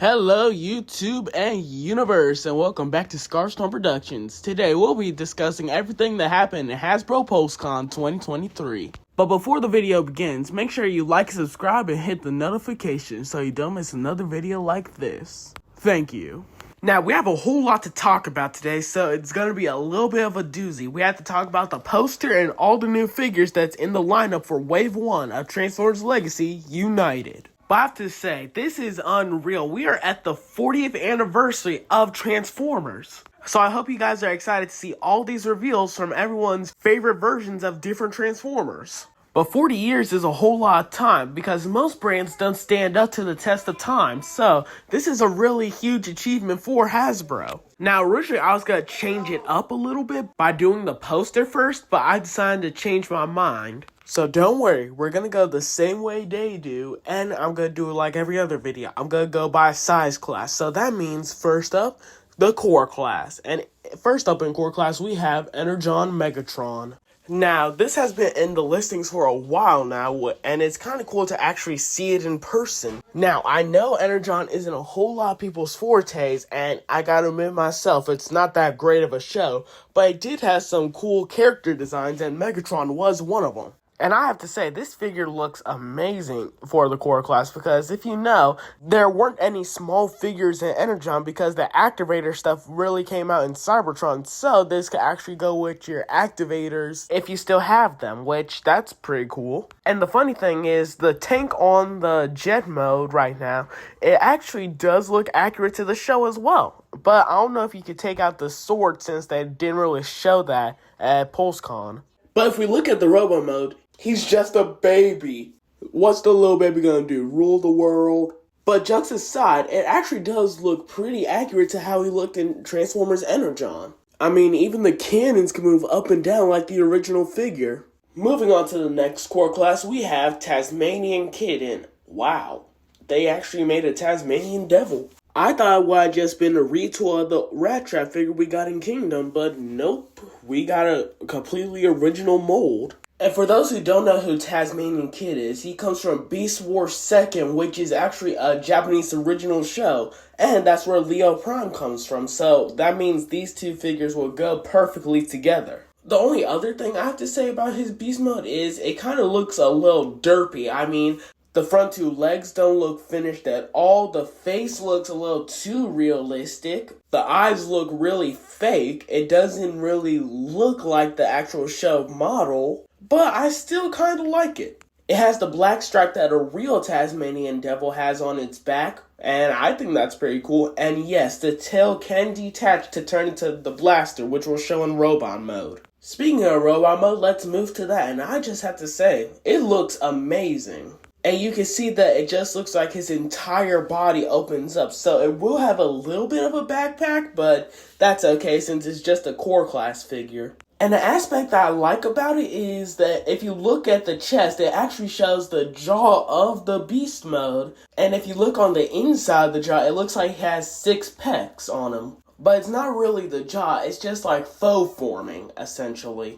Hello YouTube and universe, and welcome back to Starstorm Productions. Today we'll be discussing everything that happened in Hasbro PulesCon 2023. But before the video begins, make sure you like, subscribe, and hit the notification so you don't miss another video like this. Thank you. Now, we have a whole lot to talk about today, so it's going to be a little bit of a doozy. We have to talk about the poster and all the new figures that's in the lineup for Wave 1 of Transformers Legacy United. But I have to say, this is unreal. We are at the 40th anniversary of Transformers. So I hope you guys are excited to see all these reveals from everyone's favorite versions of different Transformers. But 40 years is a whole lot of time because most brands don't stand up to the test of time. So this is a really huge achievement for Hasbro. Now originally I was going to change it up a little bit by doing the poster first, but I decided to change my mind. So don't worry, we're going to go the same way they do, and I'm going to do it like every other video. I'm going to go by size class. So that means first up, the core class. And first up in core class, we have Energon Megatron. Now, this has been in the listings for a while now, and it's kind of cool to actually see it in person. Now, I know Energon isn't a whole lot of people's fortes, and I gotta admit myself, it's not that great of a show, but it did have some cool character designs, and Megatron was one of them. And I have to say, this figure looks amazing for the core class because if you know, there weren't any small figures in Energon because the activator stuff really came out in Cybertron. So this could actually go with your activators if you still have them, which that's pretty cool. And the funny thing is, the tank on the jet mode right now, it actually does look accurate to the show as well. But I don't know if you could take out the sword since they didn't really show that at PulseCon. But if we look at the Robo mode, he's just a baby. What's the little baby gonna do? Rule the world? But jokes aside, it actually does look pretty accurate to how he looked in Transformers Energon. I mean, even the cannons can move up and down like the original figure. Moving on to the next core class, we have Tasmanian Kitten. Wow, they actually made a Tasmanian Devil. I thought it would have just been a retool of the Rat Trap figure we got in Kingdom, but nope, we got a completely original mold. And for those who don't know who Tasmanian Kid is, he comes from Beast Wars 2nd, which is actually a Japanese original show, and that's where Leo Prime comes from, so that means these two figures will go perfectly together. The only other thing I have to say about his Beast Mode is it kind of looks a little derpy. I mean, the front two legs don't look finished at all. The face looks a little too realistic. The eyes look really fake. It doesn't really look like the actual show model, but I still kind of like it. It has the black stripe that a real Tasmanian Devil has on its back, and I think that's pretty cool. And yes, the tail can detach to turn into the blaster, which will show in robot mode. Speaking of robot mode, let's move to that, and I just have to say, it looks amazing. And you can see that it just looks like his entire body opens up. So it will have a little bit of a backpack, but that's okay since it's just a core class figure. And the aspect that I like about it is that if you look at the chest, it actually shows the jaw of the beast mode. And if you look on the inside of the jaw, it looks like he has 6 pecs on him. But it's not really the jaw, it's just like faux forming, essentially.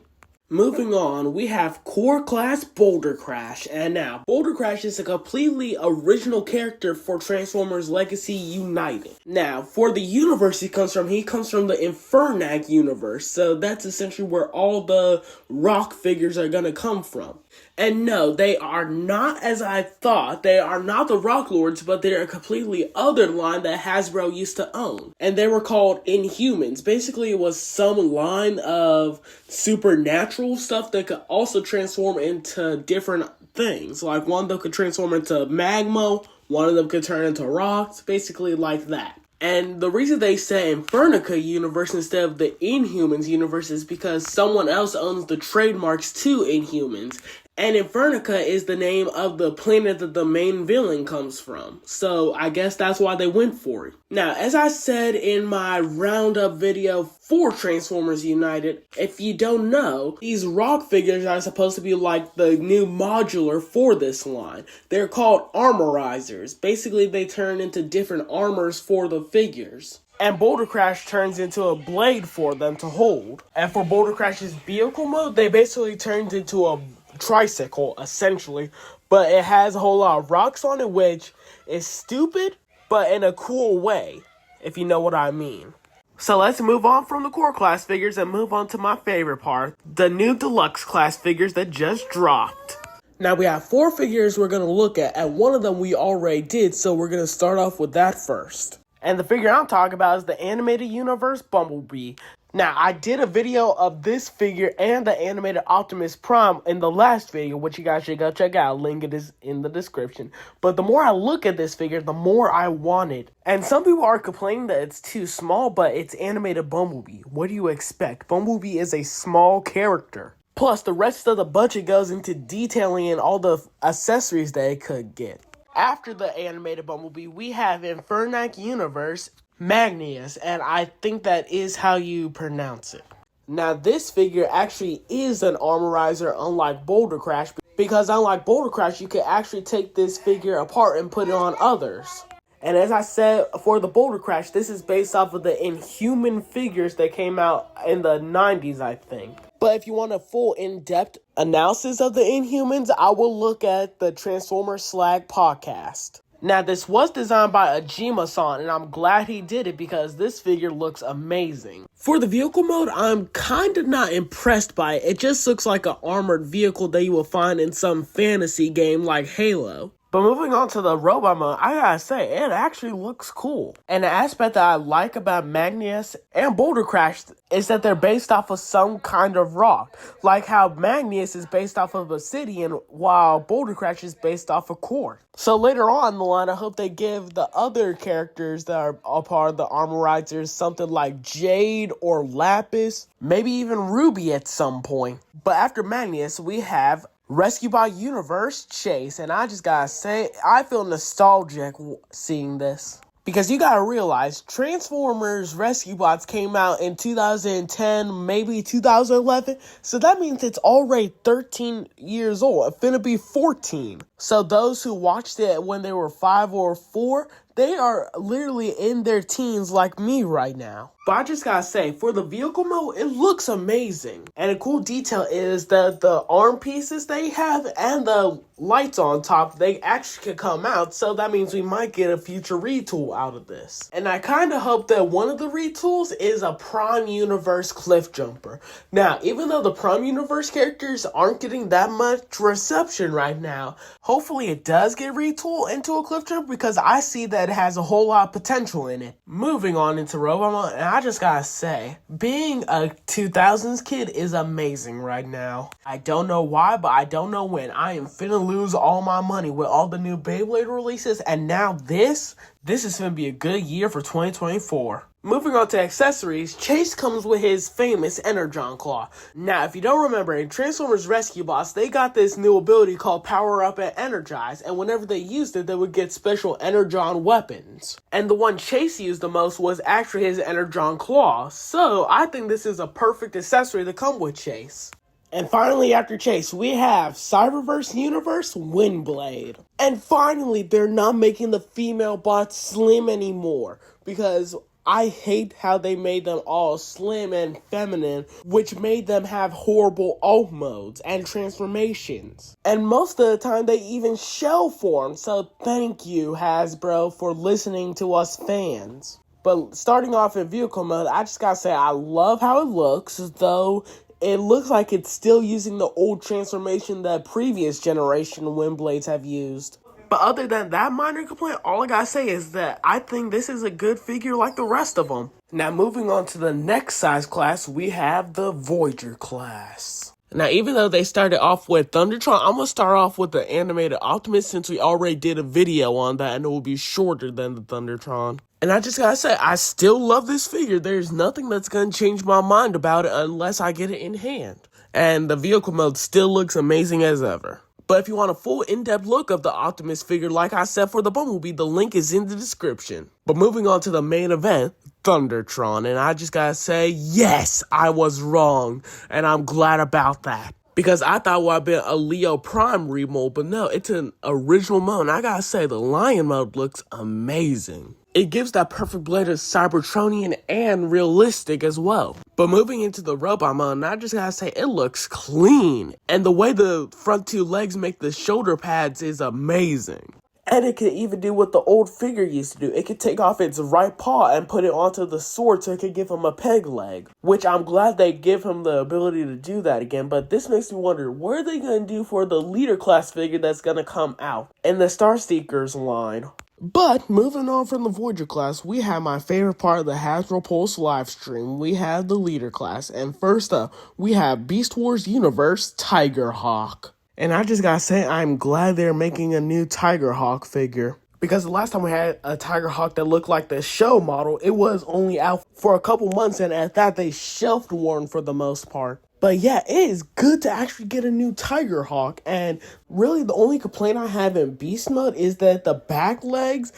Moving on, we have Core Class Boulder Crash, and now, Boulder Crash is a completely original character for Transformers Legacy United. Now, for the universe he comes from the Infernac universe, so that's essentially where all the rock figures are gonna come from. And no, they are not as I thought. They are not the Rock Lords, but they're a completely other line that Hasbro used to own. And they were called Inhumans. Basically, it was some line of supernatural stuff that could also transform into different things. Like one of them could transform into magma, one of them could turn into rocks, basically like that. And the reason they say Infernica universe instead of the Inhumans universe is because someone else owns the trademarks to Inhumans. And Infernica is the name of the planet that the main villain comes from. So I guess that's why they went for it. Now, as I said in my roundup video for Transformers United, if you don't know, these rock figures are supposed to be like the new modular for this line. They're called armorizers. Basically, they turn into different armors for the figures. And Boulder Crash turns into a blade for them to hold. And for Boulder Crash's vehicle mode, they basically turned into a tricycle, essentially, but it has a whole lot of rocks on it, which is stupid, but in a cool way, if you know what I mean. So let's move on from the core class figures and move on to my favorite part, the new deluxe class figures that just dropped. Now we have 4 figures we're going to look at, and one of them we already did, so we're going to start off with that first. And the figure I'm talking about is the animated universe Bumblebee. Now, I did a video of this figure and the animated Optimus Prime in the last video, which you guys should go check out. Link it is in the description. But the more I look at this figure, the more I want it. And some people are complaining that it's too small, but it's animated Bumblebee. What do you expect? Bumblebee is a small character. Plus, the rest of the budget goes into detailing and all the accessories that it could get. After the animated Bumblebee, we have Infernac Universe Magnus, and I think that is how you pronounce it. Now, this figure actually is an armorizer, unlike Boulder Crash, because unlike Boulder Crash, you can actually take this figure apart and put it on others. And as I said for the Boulder Crash, this is based off of the Inhuman figures that came out in the 90s, I think. But if you want a full in-depth analysis of the Inhumans, I will look at the Transformers Slag Podcast. Now, this was designed by Ajima-san, and I'm glad he did it because this figure looks amazing. For the vehicle mode, I'm kind of not impressed by it. It just looks like an armored vehicle that you will find in some fantasy game like Halo. But moving on to the robot mode, I gotta say, it actually looks cool. And the aspect that I like about Magnus and Boulder Crash is that they're based off of some kind of rock. Like how Magnus is based off of obsidian, while Boulder Crash is based off of quartz. So later on in the line, I hope they give the other characters that are a part of the Armorizers something like Jade or Lapis, maybe even Ruby at some point. But after Magnus, we have Rescue by Universe Chase, and I just gotta say, I feel nostalgic seeing this. Because you gotta realize, Transformers Rescue Bots came out in 2010, maybe 2011, so that means it's already 13 years old. It's finna be 14. So those who watched it when they were 5 or 4, they are literally in their teens like me right now. But I just gotta say, for the vehicle mode, it looks amazing. And a cool detail is that the arm pieces they have and the lights on top, they actually can come out. So that means we might get a future retool out of this. And I kind of hope that one of the retools is a Prime Universe Cliff Jumper. Now, even though the Prime Universe characters aren't getting that much reception right now, hopefully it does get retooled into a Cliff Jumper because I see that it has a whole lot of potential in it. Moving on into Robot Mode, and I just gotta say, being a 2000s kid is amazing right now. I don't know why, but I don't know when. I am finna lose all my money with all the new Beyblade releases, and now this is gonna be a good year for 2024. Moving on to accessories, Chase comes with his famous Energon Claw. Now, if you don't remember, in Transformers Rescue Bots, they got this new ability called Power Up and Energize, and whenever they used it, they would get special Energon weapons. And the one Chase used the most was actually his Energon Claw, so I think this is a perfect accessory to come with Chase. And finally, after Chase, we have Cyberverse Universe Windblade. And finally, they're not making the female bots slim anymore, because I hate how they made them all slim and feminine, which made them have horrible alt modes and transformations. And most of the time, they even shell form, so thank you, Hasbro, for listening to us fans. But starting off in vehicle mode, I just gotta say, I love how it looks, though it looks like it's still using the old transformation that previous generation Windblades have used. But other than that minor complaint, all I gotta say is that I think this is a good figure like the rest of them. Now moving on to the next size class, we have the Voyager class. Now even though they started off with Thundertron, I'm gonna start off with the animated Optimus since we already did a video on that and it will be shorter than the Thundertron. And I just gotta say, I still love this figure. There's nothing that's gonna change my mind about it unless I get it in hand. And the vehicle mode still looks amazing as ever. But if you want a full in-depth look of the Optimus figure, like I said for the Bumblebee, the link is in the description. But moving on to the main event, Thundertron, and I just gotta say, yes, I was wrong, and I'm glad about that. Because I thought it would have been a Leo Prime remold, but no, it's an original mode, and I gotta say, the Lion mode looks amazing. It gives that perfect blend of Cybertronian and realistic as well. But moving into the robot mode, I just gotta say, it looks clean. And the way the front two legs make the shoulder pads is amazing. And it could even do what the old figure used to do. It could take off its right paw and put it onto the sword so it could give him a peg leg. Which I'm glad they give him the ability to do that again. But this makes me wonder, what are they going to do for the leader class figure that's going to come out in the Starseekers line? But moving on from the Voyager class, we have my favorite part of the Hasbro Pules live stream. We have the leader class. And first up, we have Beast Wars Universe Tigerhawk. And I just gotta say, I'm glad they're making a new Tigerhawk figure. Because the last time we had a Tigerhawk that looked like the show model, it was only out for a couple months, and at that, they shelved one for the most part. But yeah, it is good to actually get a new Tigerhawk, and really the only complaint I have in Beast Mode is that the back legs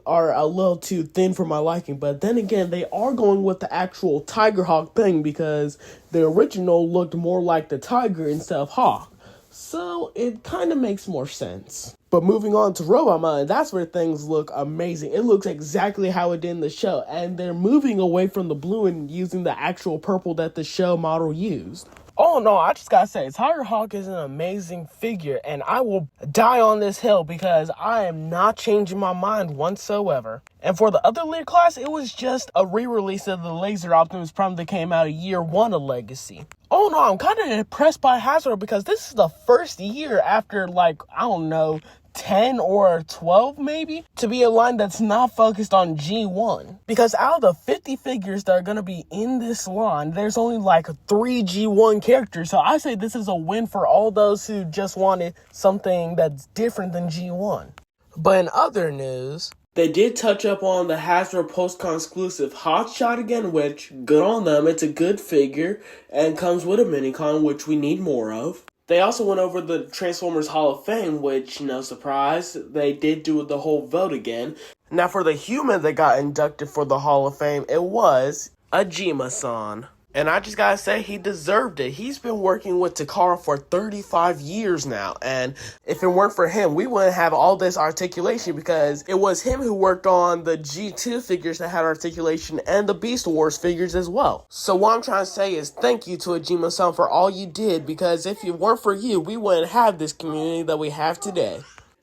are a little too thin for my liking. But then again, they are going with the actual Tigerhawk thing because the original looked more like the tiger instead of hawk. So it kind of makes more sense. But moving on to Robot Mode, that's where things look amazing. It looks exactly how it did in the show, and they're moving away from the blue and using the actual purple that the show model used. Oh no, I just gotta say, Tigerhawk is an amazing figure, and I will die on this hill because I am not changing my mind whatsoever. And for the other leader class, it was just a re-release of the Laser Optimus Prime that came out year 1 of Legacy. Oh no, I'm kind of impressed by Hasbro because this is the first year after, like, I don't know, 10 or 12 maybe, to be a line that's not focused on G1. Because out of the 50 figures that are going to be in this line, there's only like 3 G1 characters. So I say this is a win for all those who just wanted something that's different than G1. But in other news, they did touch up on the Hasbro Postcon exclusive Hotshot again, which, good on them. It's a good figure and comes with a minicon, which we need more of. They also went over the Transformers Hall of Fame, which, no surprise, they did do the whole vote again. Now, for the human that got inducted for the Hall of Fame, it was Ajima-san. And I just gotta say, he deserved it. He's been working with Takara for 35 years now. And if it weren't for him, we wouldn't have all this articulation because it was him who worked on the G2 figures that had articulation and the Beast Wars figures as well. So what I'm trying to say is thank you to Ajima-san for all you did, because if it weren't for you, we wouldn't have this community that we have today.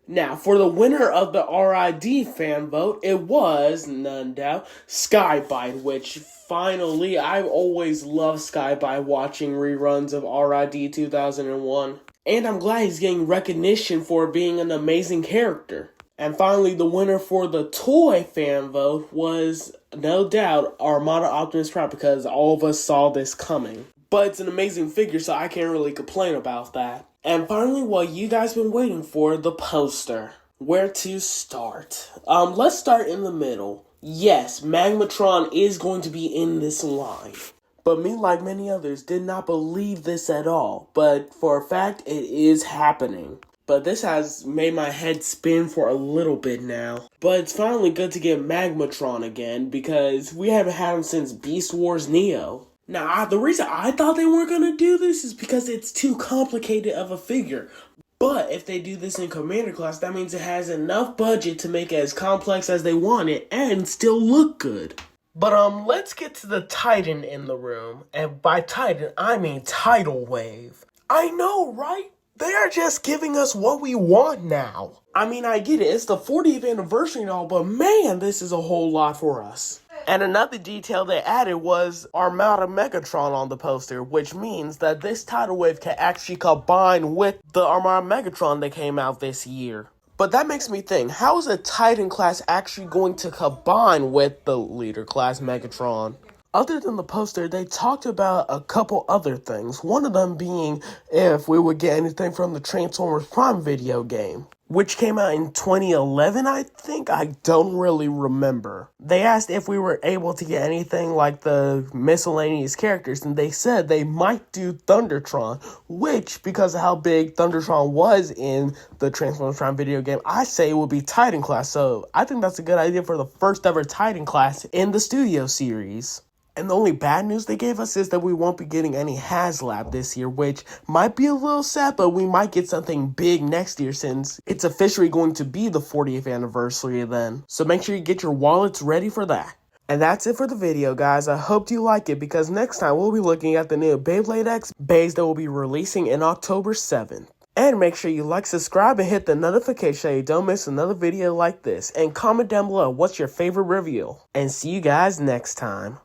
Now, for the winner of the RID fan vote, it was, none doubt, Skybite, which finally, I've always loved Skybite watching reruns of RID 2001. And I'm glad he's getting recognition for being an amazing character. And finally, the winner for the toy fan vote was, no doubt, Armada Optimus Prime, because all of us saw this coming. But it's an amazing figure, so I can't really complain about that. And finally, what you guys been waiting for, the poster. Where to start? Let's start in the middle. Yes, Megatron is going to be in this line. But me, like many others, did not believe this at all. But for a fact, it is happening. But this has made my head spin for a little bit now. But it's finally good to get Megatron again, because we haven't had him since Beast Wars Neo. Now, the reason I thought they weren't going to do this is because it's too complicated of a figure. But if they do this in Commander class, that means it has enough budget to make it as complex as they want it and still look good. But let's get to the Titan in the room. And by Titan, I mean Tidal Wave. I know, right? They are just giving us what we want now. I mean, I get it. It's the 40th anniversary and all, but man, this is a whole lot for us. And another detail they added was Armada Megatron on the poster, which means that this tidal wave can actually combine with the Armada Megatron that came out this year. But that makes me think, how is a Titan class actually going to combine with the leader class Megatron? Other than the poster, they talked about a couple other things. One of them being if we would get anything from the Transformers Prime video game, which came out in 2011, I think. I don't really remember. They asked if we were able to get anything like the miscellaneous characters, and they said they might do Thundertron, which, because of how big Thundertron was in the Transformers Prime video game, I say it would be Titan class. So I think that's a good idea for the first ever Titan class in the studio series. And the only bad news they gave us is that we won't be getting any HasLab this year, which might be a little sad, but we might get something big next year since it's officially going to be the 40th anniversary then. So make sure you get your wallets ready for that. And that's it for the video, guys. I hope you like it, because next time we'll be looking at the new Beyblade X base that will be releasing in October 7th. And make sure you like, subscribe, and hit the notification so you don't miss another video like this. And comment down below what's your favorite reveal. And see you guys next time.